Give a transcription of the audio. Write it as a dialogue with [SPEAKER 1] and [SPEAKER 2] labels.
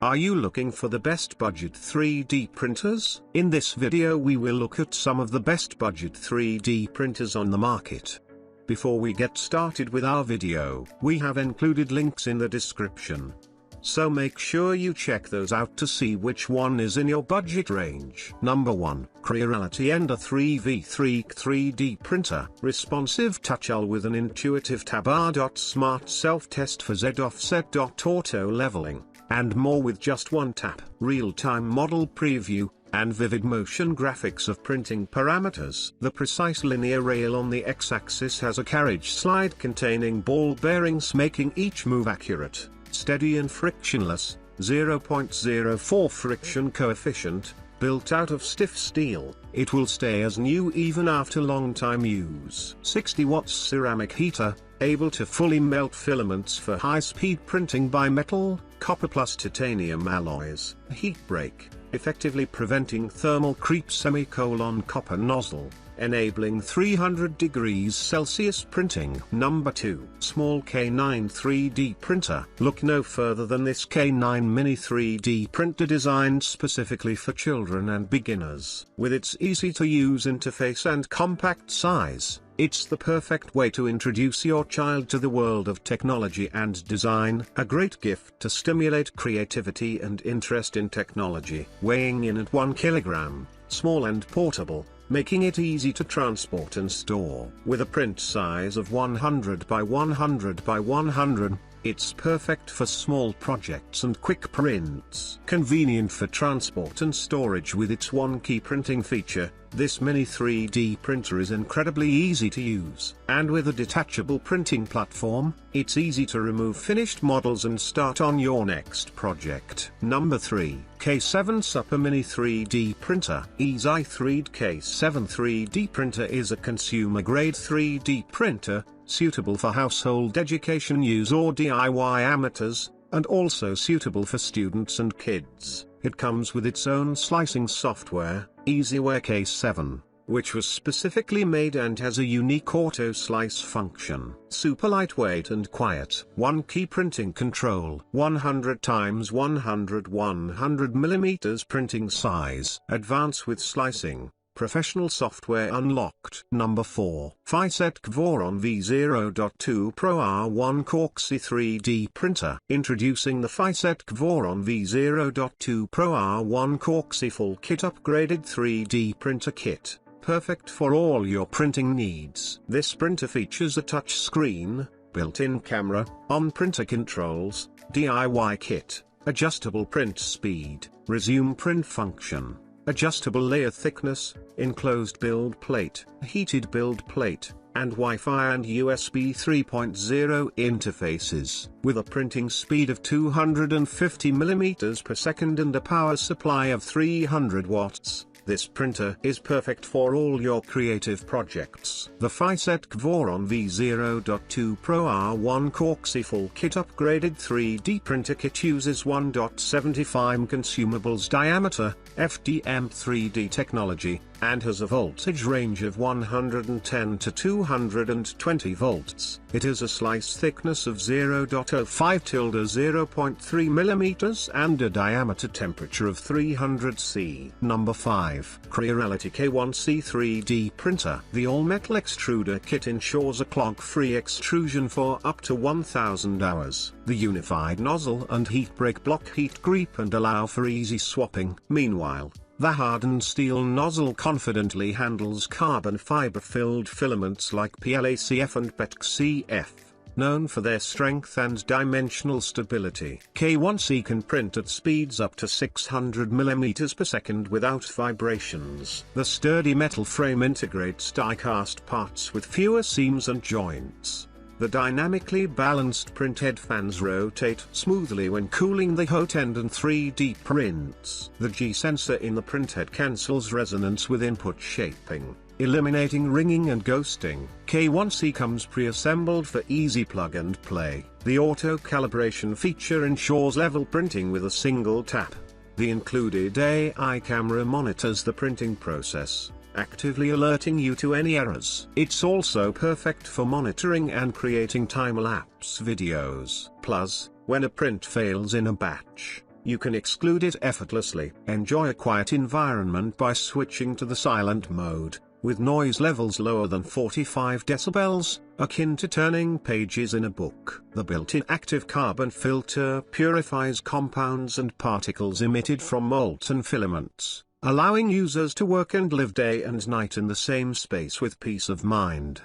[SPEAKER 1] Are you looking for the best budget 3D printers? In this video we will look at some of the best budget 3D printers on the market. Before we get started with our video, we have included links in the description. So make sure you check those out to see which one is in your budget range. Number 1, Creality Ender 3v3 3D Printer. Responsive touch all with an intuitive tab. Smart self-test for Z offset. Auto leveling, and more with just one tap. Real-time model preview, and vivid motion graphics of printing parameters. The precise linear rail on the x-axis has a carriage slide containing ball bearings making each move accurate, steady and frictionless. 0.04 friction coefficient, built out of stiff steel, it will stay as new even after long time use. 60 watts ceramic heater, able to fully melt filaments for high-speed printing by metal, copper plus titanium alloys. Heat break, effectively preventing thermal creep. Copper nozzle, enabling 300 degrees Celsius printing. Number 2, small K9 3D printer. Look no further than this K9 mini 3D printer designed specifically for children and beginners. With its easy-to-use interface and compact size, it's the perfect way to introduce your child to the world of technology and design. A great gift to stimulate creativity and interest in technology. Weighing in at 1 kilogram, small and portable, making it easy to transport and store. With a print size of 100 by 100 by 100, it's perfect for small projects and quick prints. Convenient for transport and storage with its one-key printing feature, this mini 3D printer is incredibly easy to use. And with a detachable printing platform, it's easy to remove finished models and start on your next project. Number 3, K7 Super Mini 3D Printer. Easy3D K7 3D Printer is a consumer-grade 3D printer, suitable for household education use or DIY amateurs, and also suitable for students and kids. It comes with its own slicing software, EasyWare K7, which was specifically made and has a unique auto slice function. Super lightweight and quiet. One key printing control. 100 x 100 100mm printing size. Advance with slicing. Professional software unlocked. Number 4, Fysetc Voron V0.2 Pro R1 Corexy 3D Printer. Introducing the Fysetc Voron V0.2 Pro R1 Corexy Full Kit Upgraded 3D Printer Kit. Perfect for all your printing needs. This printer features a touch screen, built-in camera, on-printer controls, DIY kit, adjustable print speed, resume print function, adjustable layer thickness, enclosed build plate, heated build plate, and Wi-Fi and USB 3.0 interfaces. With a printing speed of 250 mm per second and a power supply of 300 watts, this printer is perfect for all your creative projects. The Fysetc Voron V0.2 Pro R1 Corexy Full Kit Upgraded 3D Printer Kit uses 1.75 consumables diameter, FDM 3D technology, and has a voltage range of 110 to 220 volts. It has a slice thickness of 0.05-0.3 mm and a diameter temperature of 300 C. Number 5, Creality K1C 3D Printer. The all-metal extruder kit ensures a clog-free extrusion for up to 1000 hours. The unified nozzle and heat break block heat creep and allow for easy swapping. Meanwhile, the hardened steel nozzle confidently handles carbon fiber-filled filaments like PLACF and PETCF, known for their strength and dimensional stability. K1C can print at speeds up to 600 mm per second without vibrations. The sturdy metal frame integrates die-cast parts with fewer seams and joints. The dynamically balanced printhead fans rotate smoothly when cooling the hot end and 3D prints. The G sensor in the printhead cancels resonance with input shaping, eliminating ringing and ghosting. K1C comes pre-assembled for easy plug and play. The auto calibration feature ensures level printing with a single tap. The included AI camera monitors the printing process, actively alerting you to any errors. It's also perfect for monitoring and creating time-lapse videos. Plus, when a print fails in a batch, You can exclude it effortlessly. Enjoy a quiet environment by switching to the silent mode, with noise levels lower than 45 decibels, akin to turning pages in a book. The built-in active carbon filter purifies compounds and particles emitted from molten filaments, allowing users to work and live day and night in the same space with peace of mind.